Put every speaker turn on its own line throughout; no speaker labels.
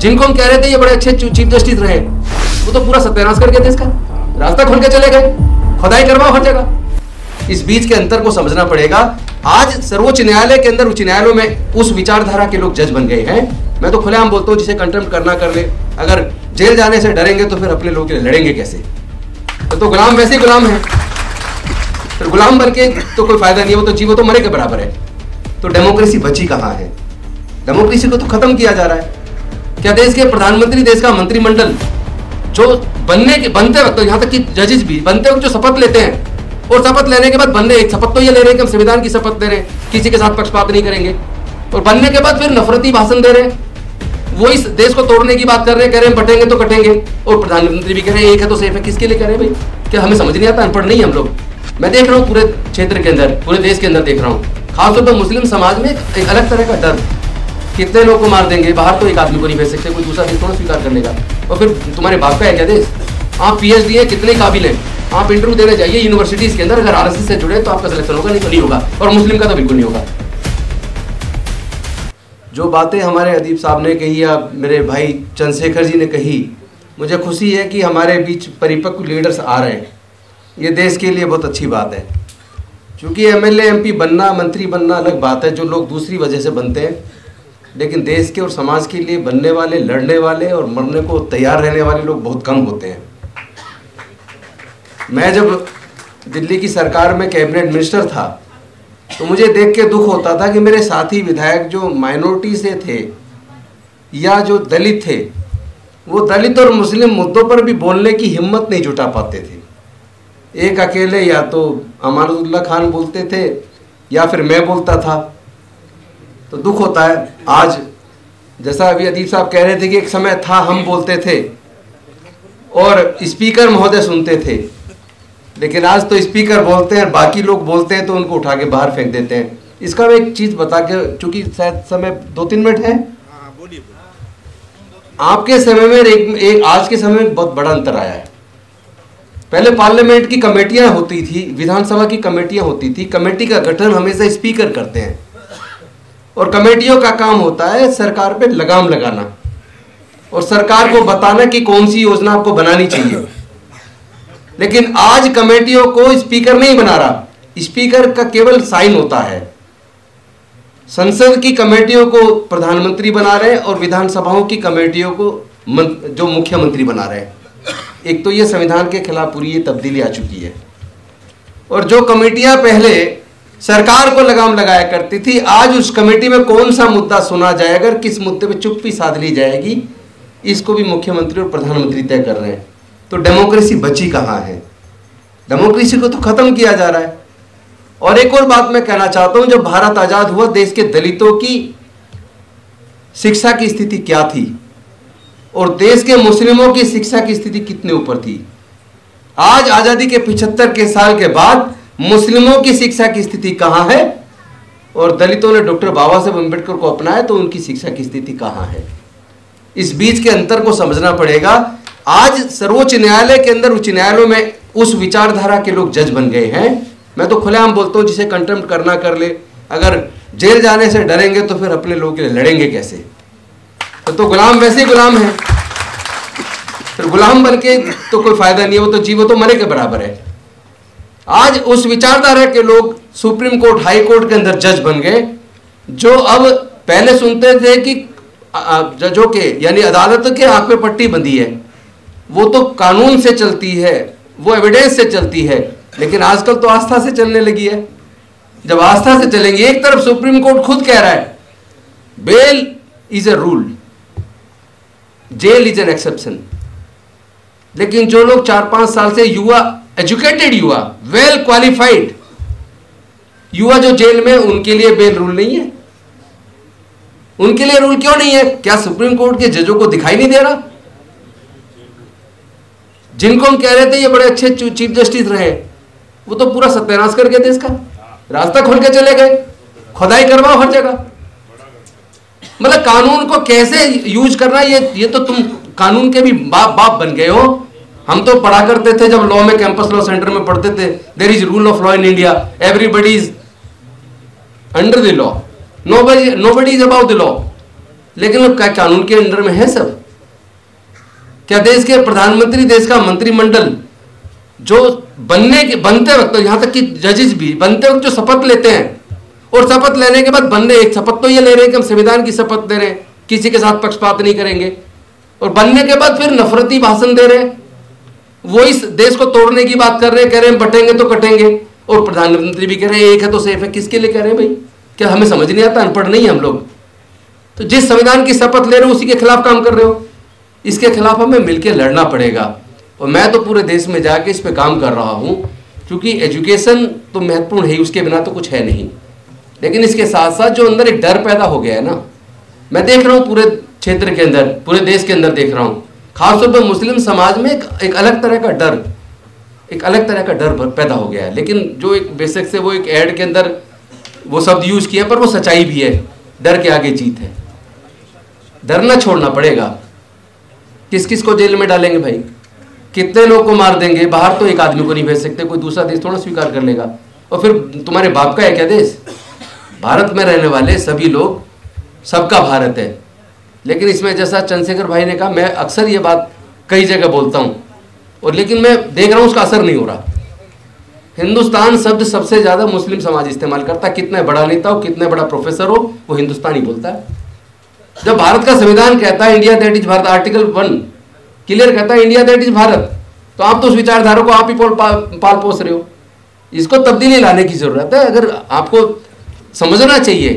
जिनको हम कह रहे थे ये बड़े अच्छे चीफ जस्टिस रहे, वो तो पूरा सत्यानाश करके देश का रास्ता खोल के चले गए, खुदाई करवाओ हर जगह। इस बीच के अंतर को समझना पड़ेगा। आज सर्वोच्च न्यायालय के अंदर उच्च न्यायालयों में उस विचारधारा के लोग जज बन गए हैं। मैं तो खुलेआम बोलता हूँ, जिसे कंटेम्प्ट करना कर ले। अगर जेल जाने से डरेंगे तो फिर अपने लोगों के लिए लड़ेंगे कैसे? तो गुलाम वैसे ही गुलाम है, फिर गुलाम बन के तो कोई फायदा नहीं है, वो तो जीवो तो मरे के बराबर है। तो डेमोक्रेसी बची कहाँ है? डेमोक्रेसी को तो खत्म किया जा रहा है। क्या देश के प्रधानमंत्री, देश का मंत्रिमंडल जो बनते वक्त, यहाँ तक कि जजेस भी बनते वक्त जो शपथ लेते हैं, और शपथ लेने के बाद बनने, एक शपथ तो ये ले रहे हैं कि हम संविधान की शपथ ले रहे हैं, किसी के साथ पक्षपात नहीं करेंगे, और बनने के बाद फिर नफरती भाषण दे रहे हैं, वो इस देश को तोड़ने की बात कर रहे हैं, कह रहे हैं बटेंगे तो कटेंगे, और प्रधानमंत्री भी कह रहे हैं एक है तो सेफ है। किसके लिए कह रहे हैं भाई? क्या हमें समझ नहीं आता? अनपढ़ नहीं हम लोग? मैं देख रहा हूँ पूरे क्षेत्र के अंदर, पूरे देश के अंदर देख रहा हूँ, खासतौर पर मुस्लिम समाज में एक अलग तरह का डर, कितने लोग को मार देंगे, बाहर तो एक आदमी को नहीं भेज सकते, कोई दूसरा देश थोड़ा स्वीकार कर लेगा। और फिर तुम्हारे बाप का है क्या देश? आप PhD है, कितने काबिल हैं, आप इंटरव्यू देने जाइए यूनिवर्सिटीज के अंदर, अगर RSS से जुड़े तो आपका सिलेक्शन होगा, नहीं तो नहीं होगा, और मुस्लिम का तो बिल्कुल नहीं होगा। जो बातें हमारे अदीब साहब ने कही या मेरे भाई चंद्रशेखर जी ने कही, मुझे खुशी है कि हमारे बीच परिपक्व लीडर्स आ रहे हैं। ये देश के लिए बहुत अच्छी बात है, क्योंकि MLA MP बनना, मंत्री बनना अलग बात है, जो लोग दूसरी वजह से बनते हैं, लेकिन देश के और समाज के लिए बनने वाले, लड़ने वाले और मरने को तैयार रहने वाले लोग बहुत कम होते हैं। मैं जब दिल्ली की सरकार में कैबिनेट मिनिस्टर था तो मुझे देख के दुख होता था कि मेरे साथी विधायक जो माइनॉरिटी से थे या जो दलित थे, वो दलित और मुस्लिम मुद्दों पर भी बोलने की हिम्मत नहीं जुटा पाते थे। एक अकेले या तो अमानुल्लाह खान बोलते थे या फिर मैं बोलता था। तो दुख होता है। आज जैसा अभी अदीब साहब कह रहे थे कि एक समय था हम बोलते थे और स्पीकर महोदय सुनते थे, लेकिन आज तो स्पीकर बोलते हैं, बाकी लोग बोलते हैं तो उनको उठा के बाहर फेंक देते हैं। इसका मैं एक चीज बता के, चूंकि शायद समय 2-3 मिनट है, आपके समय में एक आज के समय में बहुत बड़ा अंतर आया है। पहले पार्लियामेंट की कमेटियां होती थी, विधानसभा की कमेटियां होती थी, कमेटी का गठन हमेशा स्पीकर करते हैं और कमेटियों का काम होता है सरकार पे लगाम लगाना और सरकार को बताना कि कौन सी योजना आपको बनानी चाहिए। लेकिन आज कमेटियों को स्पीकर नहीं बना रहा, स्पीकर का केवल साइन होता है। संसद की कमेटियों को प्रधानमंत्री बना रहे हैं और विधानसभाओं की कमेटियों को जो मुख्यमंत्री बना रहे हैं। एक तो ये संविधान के खिलाफ पूरी ये तब्दीली आ चुकी है। और जो कमेटियां पहले सरकार को लगाम लगाया करती थी, आज उस कमेटी में कौन सा मुद्दा सुना जाएगा, किस मुद्दे पे चुप्पी साध ली जाएगी, इसको भी मुख्यमंत्री और प्रधानमंत्री तय कर रहे हैं। तो डेमोक्रेसी बची कहाँ है? डेमोक्रेसी को तो खत्म किया जा रहा है। और एक और बात मैं कहना चाहता हूं, जब भारत आजाद हुआ, देश के दलितों की शिक्षा की स्थिति क्या थी और देश के मुस्लिमों की शिक्षा की स्थिति कितने ऊपर थी। आज आजादी के 75 के साल के बाद मुस्लिमों की शिक्षा की स्थिति कहां है और दलितों ने डॉक्टर बाबा साहेब अम्बेडकर को अपनाया तो उनकी शिक्षा की स्थिति कहां है। इस बीच के अंतर को समझना पड़ेगा। आज सर्वोच्च न्यायालय के अंदर उच्च न्यायालयों में उस विचारधारा के लोग जज बन गए हैं। मैं तो खुलेआम बोलता हूं, जिसे कंटेम्प्ट करना कर ले। अगर जेल जाने से डरेंगे तो फिर अपने लोगों के लिए लड़ेंगे कैसे? तो गुलाम वैसे ही गुलाम है, फिर गुलाम बन के तो कोई फायदा नहीं है, वो तो जीवो तो मरे के बराबर है। आज उस विचारधारा के लोग सुप्रीम कोर्ट, हाई कोर्ट के अंदर जज बन गए, जो अब पहले सुनते थे कि जजों के यानी अदालत के आंख पे पट्टी बंधी है, वो तो कानून से चलती है, वो एविडेंस से चलती है, लेकिन आजकल तो आस्था से चलने लगी है। जब आस्था से चलेंगे, एक तरफ सुप्रीम कोर्ट खुद कह रहा है bail is a rule, jail is an exception, लेकिन जो लोग 4-5 साल से युवा, एजुकेटेड युवा, वेल क्वालिफाइड युवा जो जेल में, उनके लिए बेल रूल नहीं है। उनके लिए रूल क्यों नहीं है? क्या सुप्रीम कोर्ट के जजों को दिखाई नहीं दे रहा? जिनको हम कह रहे थे ये बड़े अच्छे चीफ जस्टिस रहे, वो तो पूरा सत्यानाश करके देश का रास्ता खोल के चले गए, खुदाई करवाओ हर जगह। मतलब कानून को कैसे यूज करना, ये तो तुम कानून के भी बाप बन गए हो। हम तो पढ़ा करते थे जब लॉ में, कैंपस लॉ सेंटर में पढ़ते थे, there is rule of law in India, everybody is under the law, nobody is about the law. लेकिन अब क्या कानून के अंडर में है सब? क्या देश के प्रधानमंत्री, देश का मंत्रिमंडल जो बनते वक्त, यहां तक कि जजेस भी बनते वक्त जो शपथ लेते हैं, और शपथ लेने के बाद बनने, एक शपथ तो ये ले रहे हैं कि हम संविधान की शपथ ले रहे हैं, किसी के साथ पक्षपात नहीं करेंगे, और बनने के बाद फिर नफरती भाषण दे रहे हैं, वो इस देश को तोड़ने की बात कर रहे हैं, कह रहे हैं बटेंगे तो कटेंगे, और प्रधानमंत्री भी कह रहे हैं एक है तो सेफ है। किसके लिए कह रहे हैं भाई? क्या हमें समझ नहीं आता? अनपढ़ नहीं है हम लोग? तो जिस संविधान की शपथ ले रहे हो उसी के खिलाफ काम कर रहे हो। इसके खिलाफ हमें मिलकर लड़ना पड़ेगा, और मैं तो पूरे देश में जाके इस पे काम कर रहा हूं, क्योंकि एजुकेशन तो महत्वपूर्ण है, उसके बिना तो कुछ है नहीं। लेकिन इसके साथ साथ जो अंदर एक डर पैदा हो गया है ना, मैं देख रहा हूं पूरे क्षेत्र के अंदर, पूरे देश के अंदर देख रहा हूं, खासतौर पर मुस्लिम समाज में एक अलग तरह का डर, एक अलग तरह का डर पैदा हो गया है। लेकिन जो एक बेसिक से वो एक ऐड के अंदर वो शब्द यूज किया, पर वो सच्चाई भी है, डर के आगे जीत है। डरना छोड़ना पड़ेगा। किस किस को जेल में डालेंगे भाई? कितने लोग को मार देंगे? बाहर तो एक आदमी को नहीं भेज सकते, कोई दूसरा देश थोड़ा स्वीकार कर लेगा। और फिर तुम्हारे बाप का है क्या देश? भारत में रहने वाले सभी लोग, सबका भारत है। लेकिन इसमें जैसा चंद्रशेखर भाई ने कहा, मैं अक्सर ये बात कई जगह बोलता हूं, और लेकिन मैं देख रहा हूं उसका असर नहीं हो रहा। हिंदुस्तान शब्द सबसे ज्यादा मुस्लिम समाज इस्तेमाल करता है। कितना बड़ा नेता हो, कितना बड़ा प्रोफेसर हो, वो हिंदुस्तानी बोलता है। जब भारत का संविधान कहता है India that is Bharat, article 1 clear कहता है इंडिया दैट इज भारत, तो आप तो उस विचारधारा को आप ही पाल पोस रहे हो। इसको तब्दीली लाने की जरूरत है। अगर आपको समझना चाहिए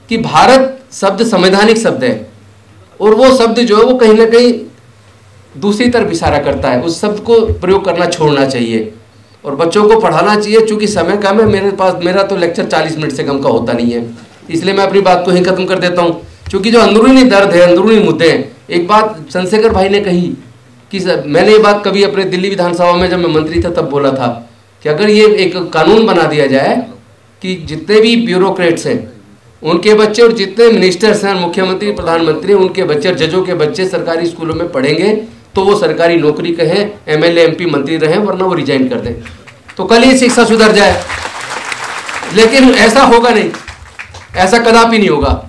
कि भारत शब्द संवैधानिक शब्द है, और वो शब्द जो है वो कहीं ना कहीं दूसरी तरफ इशारा करता है। उस शब्द को प्रयोग करना छोड़ना चाहिए, और बच्चों को पढ़ाना चाहिए। चूंकि समय कम है मेरा तो लेक्चर 40 मिनट से कम का होता नहीं है, इसलिए मैं अपनी बात को ही खत्म कर देता हूँ। क्योंकि जो अंदरूनी दर्द है, अंदरूनी मुद्दे हैं, एक बात चंद्रशेखर भाई ने कही कि मैंने ये बात कभी अपने दिल्ली विधानसभा में जब मैं मंत्री था तब बोला था कि अगर ये एक कानून बना दिया जाए कि जितने भी ब्यूरोक्रेट्स हैं उनके बच्चे, और जितने मिनिस्टर्स हैं, मुख्यमंत्री, प्रधानमंत्री, उनके बच्चे और जजों के बच्चे सरकारी स्कूलों में पढ़ेंगे, तो वो सरकारी नौकरी कहें, एमएलए एमपी मंत्री रहें, वरना वो रिजाइन कर दें, तो कल ही शिक्षा सुधर जाए। लेकिन ऐसा होगा नहीं, ऐसा कदापि नहीं होगा।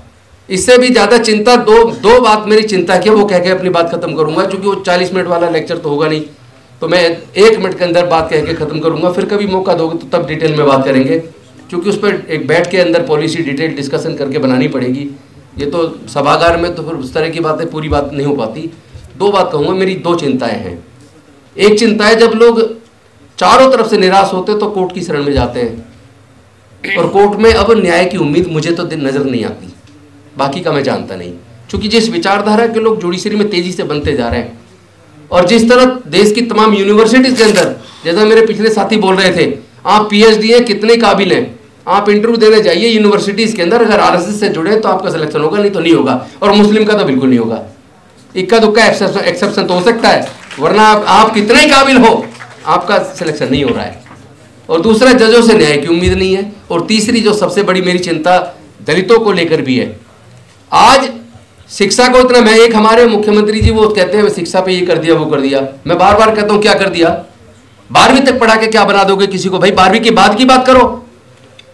इससे भी ज्यादा चिंता दो बात मेरी चिंता की, वो कह के अपनी बात खत्म करूंगा, क्योंकि वो 40 मिनट वाला लेक्चर तो होगा नहीं, तो मैं 1 मिनट के अंदर बात कह के खत्म करूंगा। फिर कभी मौका दोगे तो तब डिटेल में बात करेंगे, क्योंकि उस पर एक बैठ के अंदर पॉलिसी डिटेल डिस्कशन करके बनानी पड़ेगी। ये तो सभागार में तो फिर उस तरह की बातें, पूरी बात नहीं हो पाती। 2 बात कहूँगा, मेरी 2 चिंताएं हैं। एक चिंता है जब लोग चारों तरफ से निराश होते तो कोर्ट की शरण में जाते हैं, और कोर्ट में अब न्याय की उम्मीद मुझे तो नजर नहीं आती, बाकी का मैं जानता नहीं। क्योंकि जिस विचारधारा के लोग जुडिशरी में तेजी से बनते जा रहे हैं, और जिस तरह देश की तमाम यूनिवर्सिटीज के अंदर, जैसा मेरे पिछले साथी बोल रहे थे, आप पीएचडी हैं, कितने काबिल हैं, आप इंटरव्यू देने जाइए यूनिवर्सिटीज के अंदर, अगर आरएसएस से जुड़े तो आपका सिलेक्शन होगा, नहीं तो नहीं होगा। और मुस्लिम का तो बिल्कुल नहीं होगा। इक्का दुक्का एक्सेप्शन तो हो सकता है, वरना आप कितने ही काबिल हो, आपका सिलेक्शन नहीं हो रहा है। और दूसरा, जजों से न्याय की उम्मीद नहीं है। और तीसरी जो सबसे बड़ी मेरी चिंता दलितों को लेकर भी है। आज शिक्षा को इतना, मैं एक हमारे मुख्यमंत्री जी वो कहते हैं शिक्षा पे ये कर दिया वो कर दिया, मैं बार बार कहता हूं क्या कर दिया? 12वीं तक पढ़ा के क्या बना दोगे किसी को? भाई 12वीं के बाद की बात करो।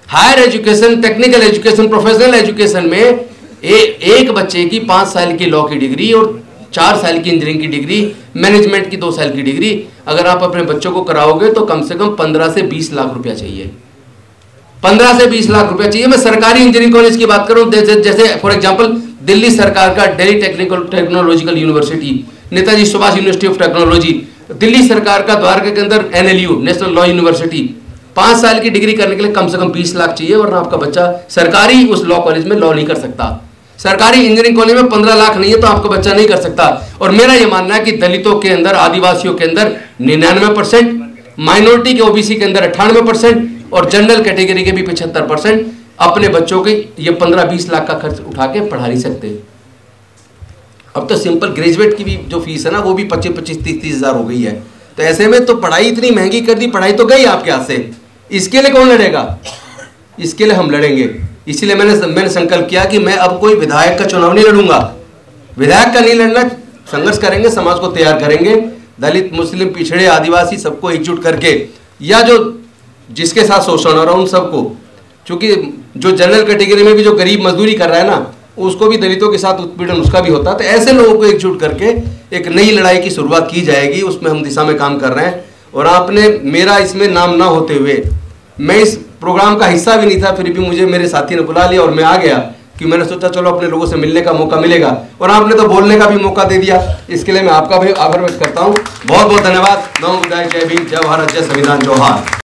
Higher education, technical education, professional education में एक बच्चे की 5 साल की लॉ की डिग्री और 4 साल की इंजीनियरिंग की डिग्री, मैनेजमेंट की 2 साल की डिग्री, अगर आप अपने बच्चों को कराओगे तो कम से कम 15 से 20 लाख रुपया चाहिए। 15 से 20 लाख रुपया चाहिए। मैं सरकारी इंजीनियरिंग कॉलेज की बात करूं, जैसे फॉर एग्जांपल दिल्ली सरकार का Delhi technological university, Netaji Subhash university of technology, Delhi सरकार का द्वारका के अंदर एनएलयू, नेशनल लॉ यूनिवर्सिटी, 5 साल की डिग्री करने के लिए कम से कम 20 लाख चाहिए, वरना आपका बच्चा सरकारी उस लॉ कॉलेज में लॉ नहीं कर सकता। सरकारी इंजीनियरिंग कॉलेज में 15 लाख नहीं है तो आपका बच्चा नहीं कर सकता। और मेरा यह मानना है कि दलितों के अंदर, आदिवासियों के अंदर 99%, माइनॉरिटी के ओबीसी के अंदर 98%, और जनरल कैटेगरी के भी 75% अपने बच्चों के ये 15-20 लाख का खर्च उठा के पढ़ा नहीं सकते। अब तो सिंपल ग्रेजुएट की भी जो फीस है ना, वो भी 25-30 हज़ार हो गई है। तो ऐसे में तो पढ़ाई इतनी महंगी कर दी, पढ़ाई तो गई आपके हाथ से। इसके लिए कौन लड़ेगा? इसके लिए हम लड़ेंगे। इसीलिए मैंने संकल्प किया कि मैं अब कोई विधायक का चुनाव नहीं लड़ूंगा। विधायक का नहीं लड़ना, संघर्ष करेंगे, समाज को तैयार करेंगे, दलित, मुस्लिम, पिछड़े, आदिवासी सबको एकजुट करके, या जो जिसके साथ शोषण हो रहा है उन सबको। क्योंकि जो जनरल कैटेगरी में भी जो गरीब मजदूरी कर रहा है ना, उसको भी दलितों के साथ उत्पीड़न उसका भी होता है। तो ऐसे लोगों को एकजुट करके एक नई लड़ाई की शुरुआत की जाएगी, उसमें हम दिशा में काम कर रहे हैं। और आपने मेरा इसमें नाम ना होते हुए, मैं इस प्रोग्राम का हिस्सा भी नहीं था, फिर भी मुझे मेरे साथी ने बुला लिया और मैं आ गया कि मैंने सोचा चलो अपने लोगों से मिलने का मौका मिलेगा, और आपने तो बोलने का भी मौका दे दिया। इसके लिए मैं आपका भी आभार व्यक्त करता हूँ। बहुत बहुत धन्यवाद। नमो बुद्धाय, जय भीम, जय भारत, जय संविधान, जोहार।